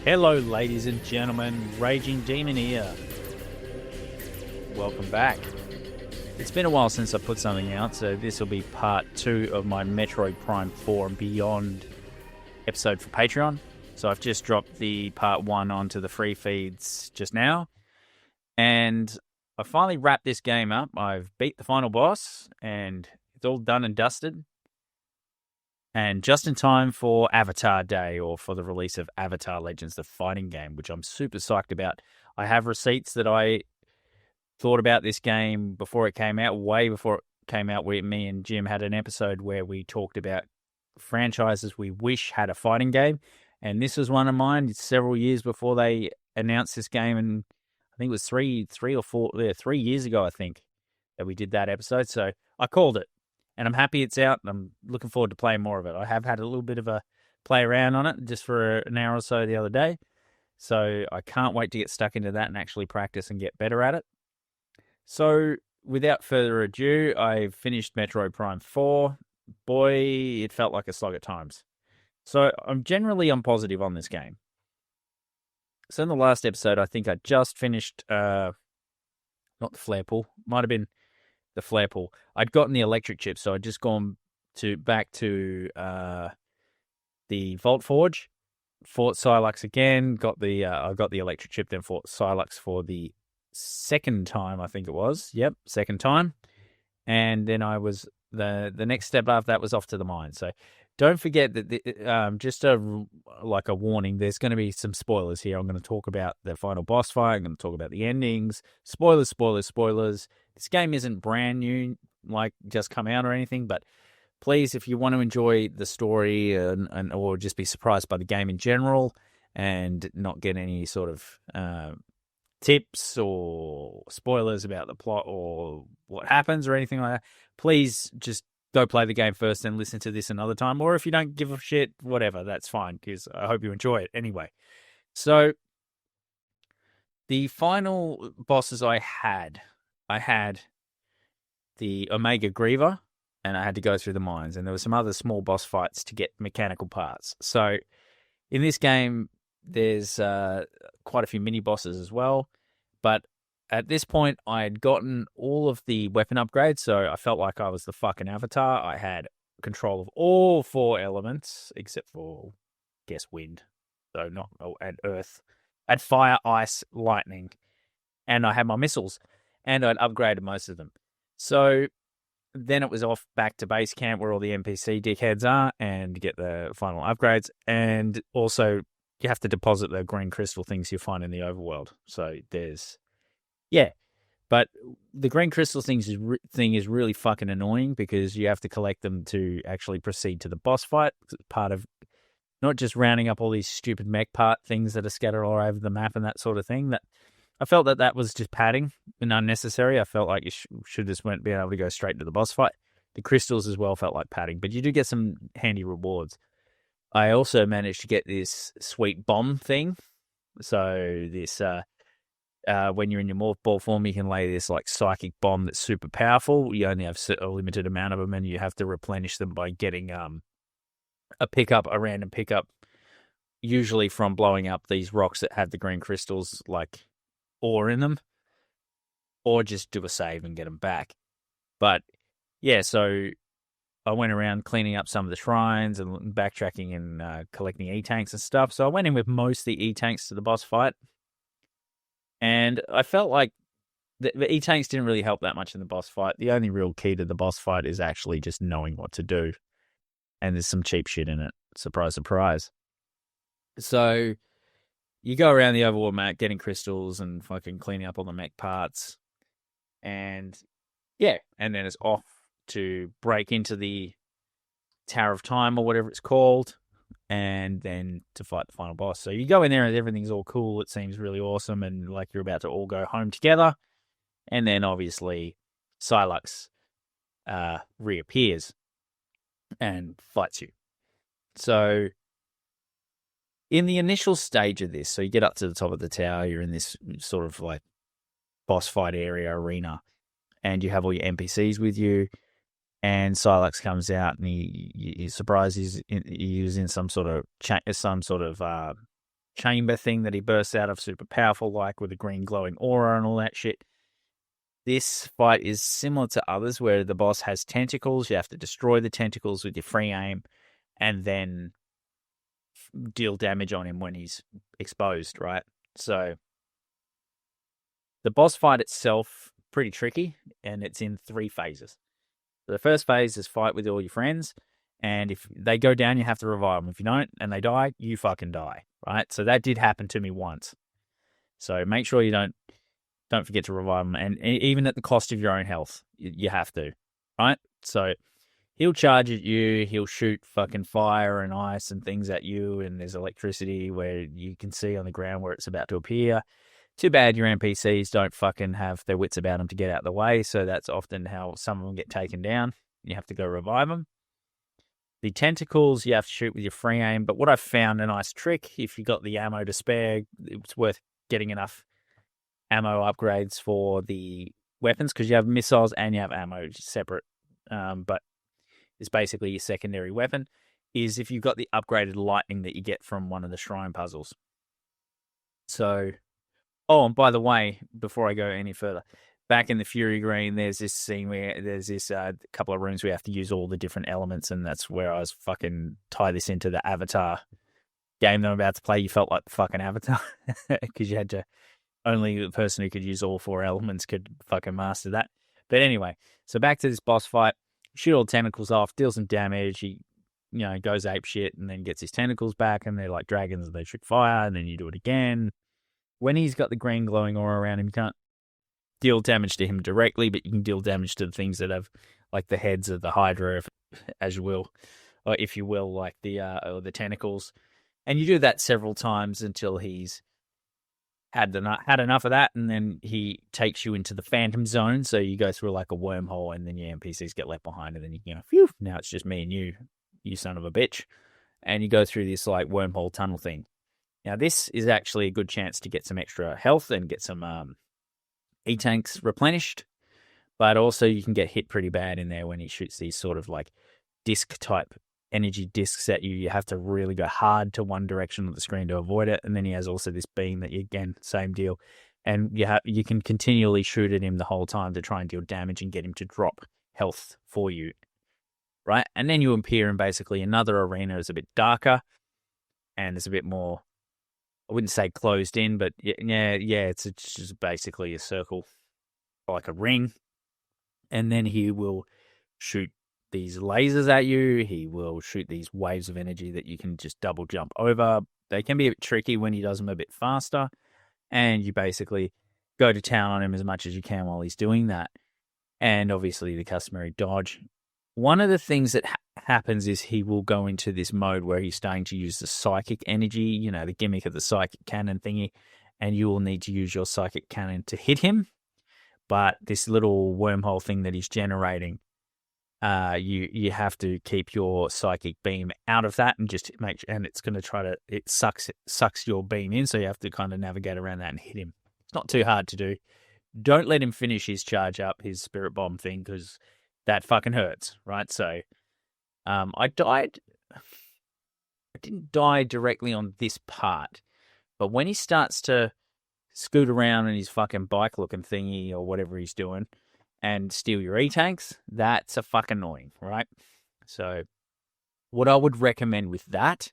Hello, ladies and gentlemen, Raging Demon here. Welcome back. It's been a while since I put something out, so this will be part 2 of my Metroid Prime 4 and Beyond episode for Patreon. So I've just dropped the part 1 onto the free feeds just now, and I finally wrapped this game up. I've beat the final boss, and it's all done and dusted. And just in time for Avatar Day, or for the release of Avatar Legends, the fighting game, which I'm super psyched about. I have receipts that I thought about this game before it came out, way before it came out, where me and Jim had an episode where we talked about franchises we wish had a fighting game. And this was one of mine. It's several years before they announced this game, and I think it was 3 years ago, I think, that we did that episode. So I called it. And I'm happy it's out, and I'm looking forward to playing more of it. I have had a little bit of a play around on it just for an hour or so the other day. So I can't wait to get stuck into that and actually practice and get better at it. So without further ado, I finished Metroid Prime 4. Boy, it felt like a slog at times. So I'm positive on this game. So in the last episode, I think I just finished, not the flare pool, might have been the flare pool. I'd gotten the electric chip, so I'd just gone back to the Vault Forge, fought Sylux again, I got the electric chip, then fought Sylux for the second time, I think it was. Yep, second time. And then I was the next step after that was off to the mine. So don't forget that just a warning, there's going to be some spoilers here. I'm going to talk about the final boss fight. I'm going to talk about the endings. Spoilers. This game isn't brand new, like just come out or anything, but please, if you want to enjoy the story and or just be surprised by the game in general and not get any sort of tips or spoilers about the plot or what happens or anything like that, please just go play the game first and listen to this another time. Or if you don't give a shit, whatever, that's fine, because I hope you enjoy it anyway. So the final bosses I had the Omega Griever, and I had to go through the mines, and there were some other small boss fights to get mechanical parts. So in this game, there's quite a few mini bosses as well, but at this point, I had gotten all of the weapon upgrades, so I felt like I was the fucking Avatar. I had control of all 4 elements, except for, I guess, wind, and earth. I had fire, ice, lightning, and I had my missiles, and I'd upgraded most of them. So then it was off back to base camp where all the NPC dickheads are and get the final upgrades, and also you have to deposit the green crystal things you find in the overworld. So there's... yeah, but the green crystal thing is really fucking annoying because you have to collect them to actually proceed to the boss fight. It's part of not just rounding up all these stupid mech part things that are scattered all over the map and that sort of thing. That I felt that was just padding and unnecessary. I felt like you should just be able to go straight to the boss fight. The crystals as well felt like padding, but you do get some handy rewards. I also managed to get this sweet bomb thing. So this... when you're in your morph ball form, you can lay this like psychic bomb that's super powerful. You only have a limited amount of them, and you have to replenish them by getting a random pickup, usually from blowing up these rocks that have the green crystals like ore in them, or just do a save and get them back. But yeah, so I went around cleaning up some of the shrines and backtracking and collecting E-tanks and stuff. So I went in with most of the E-tanks to the boss fight. And I felt like the E-tanks didn't really help that much in the boss fight. The only real key to the boss fight is actually just knowing what to do. And there's some cheap shit in it. Surprise, surprise. So you go around the overworld map getting crystals and fucking cleaning up all the mech parts. And yeah, and then it's off to break into the Tower of Time or whatever it's called, and then to fight the final boss. So you go in there and everything's all cool. It seems really awesome and like you're about to all go home together. And then obviously Sylux reappears and fights you. So in the initial stage of this, so you get up to the top of the tower, you're in this sort of like boss fight area, arena, and you have all your NPCs with you. And Sylux comes out and he surprises he's in some sort of chamber thing that he bursts out of, super powerful, like with a green glowing aura and all that shit. This fight is similar to others where the boss has tentacles. You have to destroy the tentacles with your free aim and then deal damage on him when he's exposed, right? So the boss fight itself, pretty tricky, and it's in 3 phases. So the first phase is fight with all your friends, and if they go down, you have to revive them. If you don't and they die, you fucking die, right? So that did happen to me once. So make sure you don't forget to revive them, and even at the cost of your own health, you have to, right? So he'll charge at you, he'll shoot fucking fire and ice and things at you, and there's electricity where you can see on the ground where it's about to appear. Too bad your NPCs don't fucking have their wits about them to get out of the way, so that's often how some of them get taken down. You have to go revive them. The tentacles you have to shoot with your free aim, but what I've found a nice trick, if you got the ammo to spare, it's worth getting enough ammo upgrades for the weapons, because you have missiles and you have ammo separate, but it's basically your secondary weapon, is if you've got the upgraded lightning that you get from one of the shrine puzzles. So, oh, and by the way, before I go any further, back in the Fury Green, there's this scene where there's this couple of rooms where you have to use all the different elements, and that's where I was fucking tie this into the Avatar game that I'm about to play. You felt like the fucking Avatar because you had to, only the person who could use all 4 elements could fucking master that. But anyway, so back to this boss fight. Shoot all the tentacles off, deal some damage. He, goes ape shit and then gets his tentacles back, and they're like dragons and they shoot fire, and then you do it again. When he's got the green glowing aura around him, you can't deal damage to him directly, but you can deal damage to the things that have, like the heads of the Hydra, as you will, or if you will, like or the tentacles. And you do that several times until he's had enough of that, and then he takes you into the Phantom Zone. So you go through like a wormhole, and then your NPCs get left behind, and then you go, phew, now it's just me and you son of a bitch. And you go through this like wormhole tunnel thing. Now this is actually a good chance to get some extra health and get some E-tanks replenished, but also you can get hit pretty bad in there when he shoots these sort of like disc type energy discs at you. You have to really go hard to one direction of the screen to avoid it. And then he has also this beam that, again, same deal. And you can continually shoot at him the whole time to try and deal damage and get him to drop health for you, right? And then you appear in basically another arena that's a bit darker and it's a bit more, I wouldn't say closed in, but yeah, it's just basically a circle, like a ring. And then he will shoot these lasers at you. He will shoot these waves of energy that you can just double jump over. They can be a bit tricky when he does them a bit faster. And you basically go to town on him as much as you can while he's doing that. And obviously the customary dodge. One of the things that happens is he will go into this mode where he's starting to use the psychic energy, the gimmick of the psychic cannon thingy, and you will need to use your psychic cannon to hit him. But this little wormhole thing that he's generating, you have to keep your psychic beam out of that and just and it's going to it sucks your beam in, so you have to kind of navigate around that and hit him. It's not too hard to do. Don't let him finish his charge up, his spirit bomb thing, because that fucking hurts, right? So, I didn't die directly on this part, but when he starts to scoot around in his fucking bike-looking thingy or whatever he's doing and steal your E-tanks, that's a fucking annoying, right? So what I would recommend with that,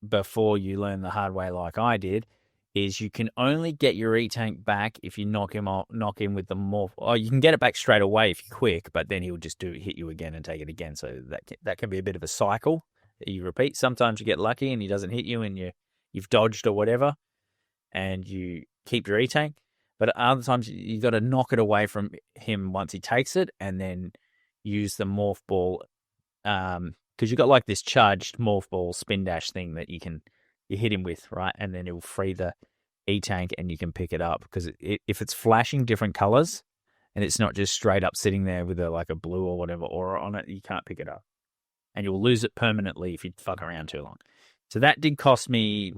before you learn the hard way like I did, is you can only get your E-tank back if you knock him with the morph. Oh, you can get it back straight away if you're quick, but then he'll just hit you again and take it again. So that can be a bit of a cycle that you repeat. Sometimes you get lucky and he doesn't hit you and you've dodged or whatever, and you keep your E-tank. But other times you got to knock it away from him once he takes it, and then use the morph ball, because you got like this charged morph ball spin dash thing that you hit him with, right? And then it will free the E-tank and you can pick it up, because if it's flashing different colors and it's not just straight up sitting there with like a blue or whatever aura on it, you can't pick it up. And you'll lose it permanently if you fuck around too long. So that did cost me,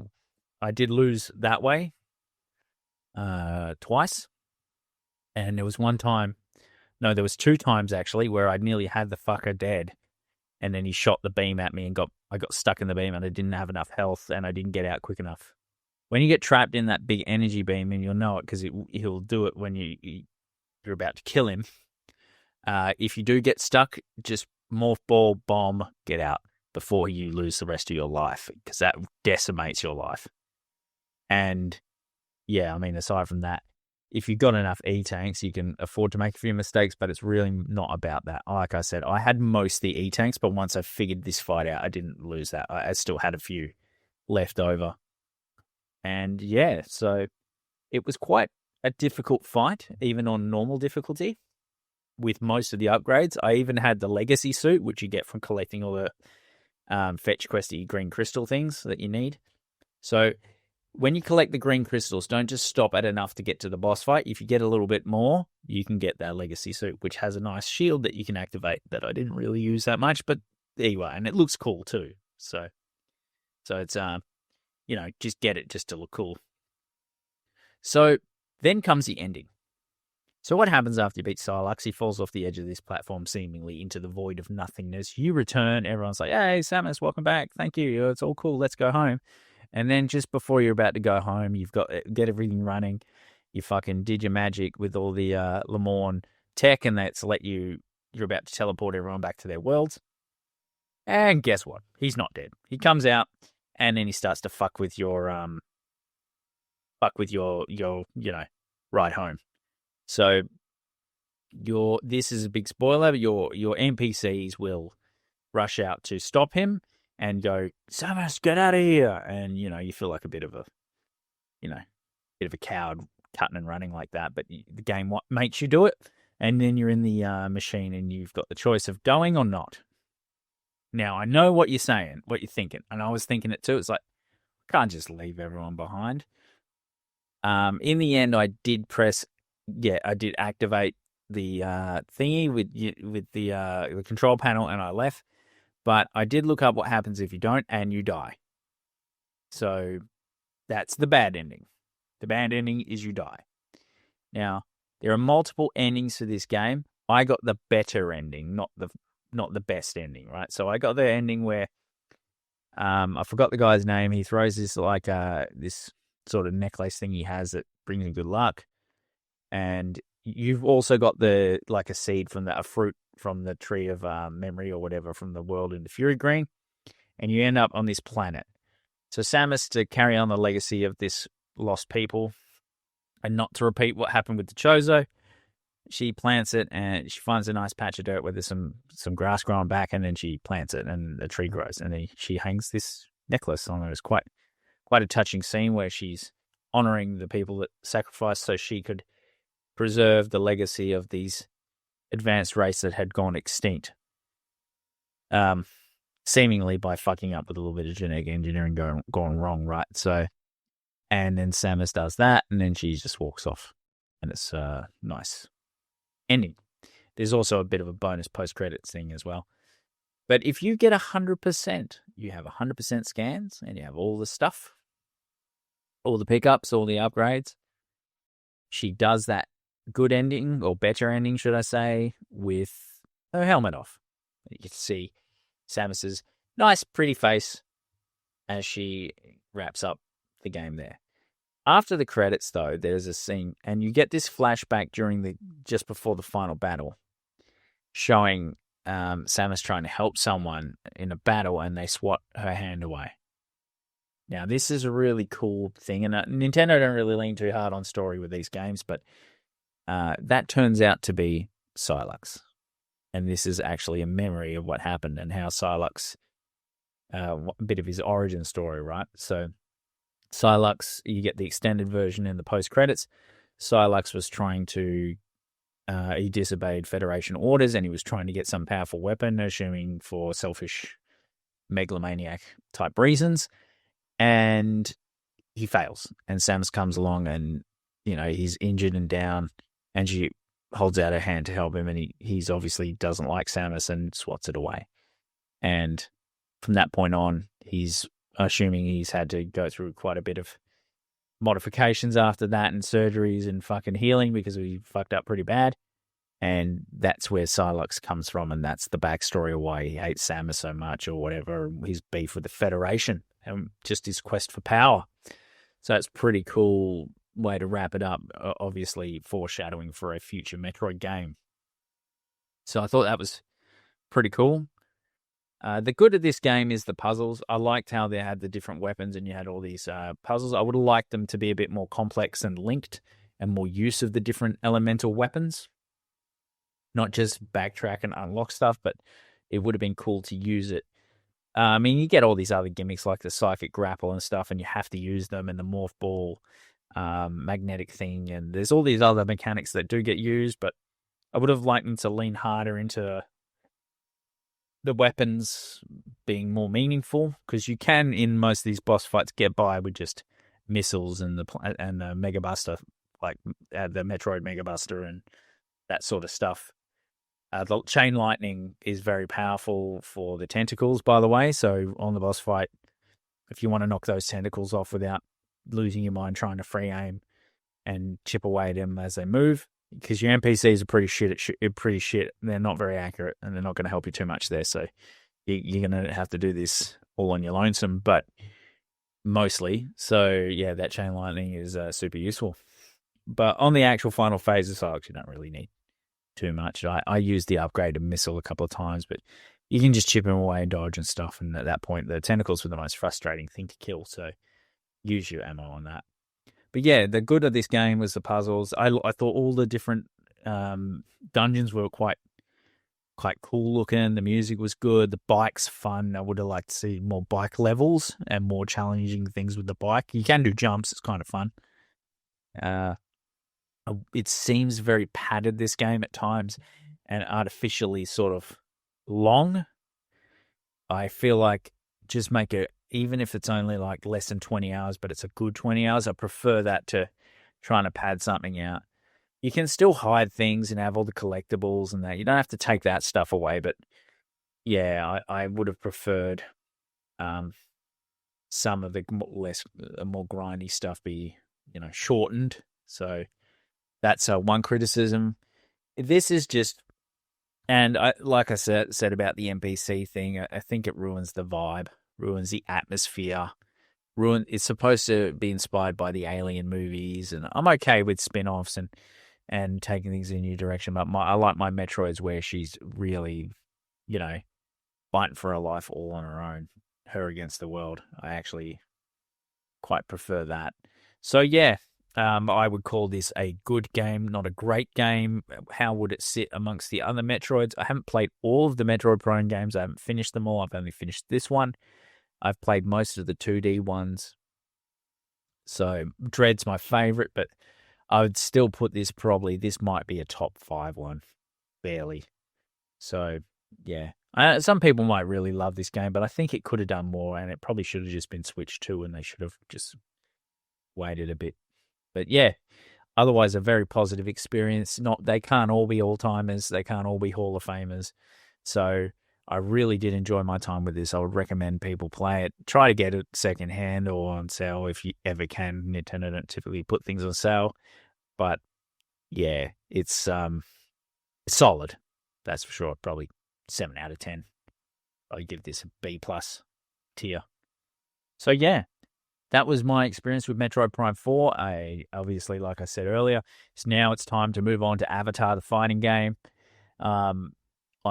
I did lose that way twice. And there was 2 times actually where I nearly had the fucker dead. and then he shot the beam at me and I got stuck in the beam and I didn't have enough health and I didn't get out quick enough. When you get trapped in that big energy beam, and you'll know it because he'll do it when you're about to kill him. If you do get stuck, just morph ball, bomb, get out before you lose the rest of your life, because that decimates your life. And yeah, I mean, aside from that, if you've got enough E-tanks, you can afford to make a few mistakes, but it's really not about that. Like I said, I had most of the E-tanks, but once I figured this fight out, I didn't lose that. I still had a few left over. And yeah, so it was quite a difficult fight, even on normal difficulty, with most of the upgrades. I even had the legacy suit, which you get from collecting all the fetch questy green crystal things that you need. So when you collect the green crystals, don't just stop at enough to get to the boss fight. If you get a little bit more, you can get that legacy suit, which has a nice shield that you can activate that I didn't really use that much, but there you are. And it looks cool too. So it's, just get it just to look cool. So then comes the ending. So what happens after you beat Sylux? He falls off the edge of this platform, seemingly into the void of nothingness. You return. Everyone's like, hey, Samus, welcome back. Thank you. It's all cool. Let's go home. And then just before you're about to go home, you've got get everything running. You fucking did your magic with all the Lemorn tech, and that's you're about to teleport everyone back to their worlds. And guess what? He's not dead. He comes out, and then he starts to fuck with your ride home. So this is a big spoiler. Your NPCs will rush out to stop him and go, Samus, get out of here. And, you feel like a bit of a coward cutting and running like that. But the game makes you do it. And then you're in the machine and you've got the choice of going or not. Now, I know what you're saying, what you're thinking. And I was thinking it too. It's like, I can't just leave everyone behind. In the end, I did activate the thingy with the control panel, and I left. But I did look up what happens if you don't, and you die. So that's the bad ending. The bad ending is you die. Now, there are multiple endings for this game. I got the better ending, not the best ending, right? So I got the ending where I forgot the guy's name. He throws this this sort of necklace thing he has that brings him good luck. And you've also got a seed from a fruit from the tree of memory or whatever from the world in the Fury Green, and you end up on this planet. So Samus, to carry on the legacy of this lost people, and not to repeat what happened with the Chozo, she plants it and she finds a nice patch of dirt where there's some grass growing back, and then she plants it and the tree grows, and then she hangs this necklace on it. It's quite a touching scene where she's honoring the people that sacrificed so she could preserve the legacy of these advanced race that had gone extinct, seemingly by fucking up with a little bit of genetic engineering going wrong, right? So, and then Samus does that, and then she just walks off, and it's a nice ending. There's also a bit of a bonus post-credits thing as well. But if you get 100%, you have 100% scans, and you have all the stuff, all the pickups, all the upgrades. She does that good ending, or better ending, should I say, with her helmet off. You can see Samus's nice, pretty face as she wraps up the game there. After the credits, though, there's a scene, and you get this flashback just before the final battle, showing Samus trying to help someone in a battle, and they swat her hand away. Now, this is a really cool thing, and Nintendo don't really lean too hard on story with these games, but that turns out to be Sylux. And this is actually a memory of what happened and how Sylux, a bit of his origin story, right? So Sylux, you get the extended version in the post-credits. Sylux was trying to, he disobeyed Federation orders, and he was trying to get some powerful weapon, assuming for selfish megalomaniac type reasons. And he fails, and Samus comes along, and he's injured and down, and she holds out her hand to help him, and he's obviously doesn't like Samus and swats it away. And from that point on, he's assuming he's had to go through quite a bit of modifications after that, and surgeries and fucking healing, because he fucked up pretty bad. And that's where Sylux comes from, and that's the backstory of why he hates Samus so much or whatever, his beef with the Federation and just his quest for power. So it's pretty cool way to wrap it up, obviously foreshadowing for a future Metroid game. So I thought that was pretty cool. The good of this game is the puzzles. I liked how they had the different weapons and you had all these puzzles. I would have liked them to be a bit more complex and linked and more use of the different elemental weapons. Not just backtrack and unlock stuff, but it would have been cool to use it. I mean, you get all these other gimmicks like the psychic grapple and stuff, and you have to use them, and the morph ball magnetic thing, and there's all these other mechanics that do get used, but I would have liked them to lean harder into the weapons being more meaningful, because you can, in most of these boss fights, get by with just missiles and the Mega Buster, like the Metroid Mega Buster and that sort of stuff. The chain lightning is very powerful for the tentacles, by the way. So on the boss fight, if you want to knock those tentacles off without losing your mind trying to free aim and chip away at them as they move, because your NPCs are pretty shit. They're not very accurate, and they're not going to help you too much there. So you're going to have to do this all on your lonesome, but mostly. So yeah, that chain lightning is super useful. But on the actual final phases, I actually don't really need too much. I used the upgraded missile a couple of times, but you can just chip them away and dodge and stuff. And at that point, the tentacles were the most frustrating thing to kill. So use your ammo on that. But yeah, the good of this game was the puzzles. I thought all the different dungeons were quite cool looking. The music was good. The bike's fun. I would have liked to see more bike levels and more challenging things with the bike. You can do jumps. It's kind of fun. It seems very padded, this game, at times, and artificially sort of long. I feel like just make it, even if it's only like less than 20 hours, but it's a good 20 hours, I prefer that to trying to pad something out. You can still hide things and have all the collectibles and that. You don't have to take that stuff away, but yeah, I would have preferred some of the more grindy stuff be, shortened. So that's one criticism. This is just, and like I said about the NPC thing, I think it ruins the vibe, ruins the atmosphere. It's supposed to be inspired by the Alien movies, and I'm okay with spin-offs and taking things in a new direction. But I like my Metroids where she's really, fighting for her life all on her own, her against the world. I actually quite prefer that. So yeah. I would call this a good game, not a great game. How would it sit amongst the other Metroids? I haven't played all of the Metroid Prime games. I haven't finished them all. I've only finished this one. I've played most of the 2D ones. So Dread's my favorite, but I would still put this might be a top 5 one, barely. So yeah. Some people might really love this game, but I think it could have done more, and it probably should have just been Switch 2, and they should have just waited a bit. But yeah, otherwise a very positive experience. They can't all be all-timers. They can't all be Hall of Famers. So I really did enjoy my time with this. I would recommend people play it. Try to get it secondhand or on sale if you ever can. Nintendo don't typically put things on sale. But yeah, it's solid. That's for sure. Probably 7 out of 10. I'd give this a B+ tier. So yeah. That was my experience with Metroid Prime 4. Obviously, like I said earlier, it's time to move on to Avatar, the fighting game. I'm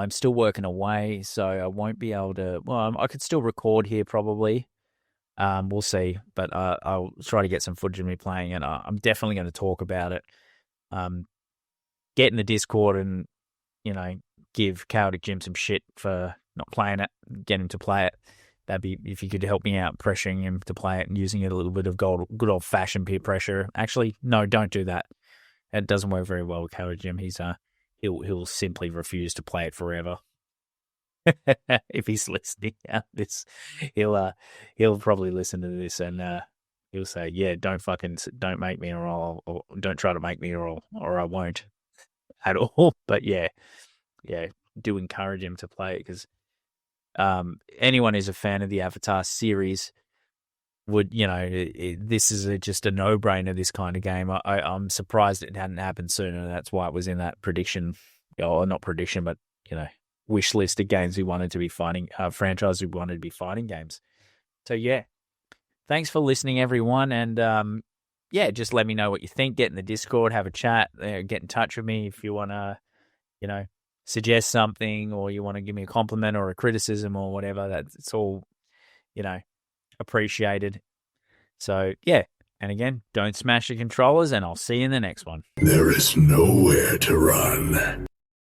still working away, so I won't be able to... Well, I could still record here probably. We'll see, but I'll try to get some footage of me playing it. I'm definitely going to talk about it. Get in the Discord and, give Chaotic Jim some shit for not playing it, get him to play it. That'd be, if you could help me out, pressuring him to play it and using it a little bit of good old-fashioned peer pressure. Actually, no, don't do that. It doesn't work very well with Chaotic Jim. He'll simply refuse to play it forever. If he's listening out this, he'll probably listen to this and he'll say, "Yeah, don't make me or don't try to make me or I won't at all." But yeah, do encourage him to play it, because anyone who's a fan of the Avatar series would, this is just a no-brainer, this kind of game. I'm surprised it hadn't happened sooner. That's why it was in that prediction or not prediction, but wish list of games we wanted to be fighting, franchise we wanted to be fighting games. So yeah, thanks for listening, everyone, and yeah, just let me know what you think. Get in the Discord, have a chat, get in touch with me if you want to, suggest something, or you want to give me a compliment or a criticism or whatever. It's all, appreciated. So yeah, and again, don't smash the controllers, and I'll see you in the next one. There is nowhere to run.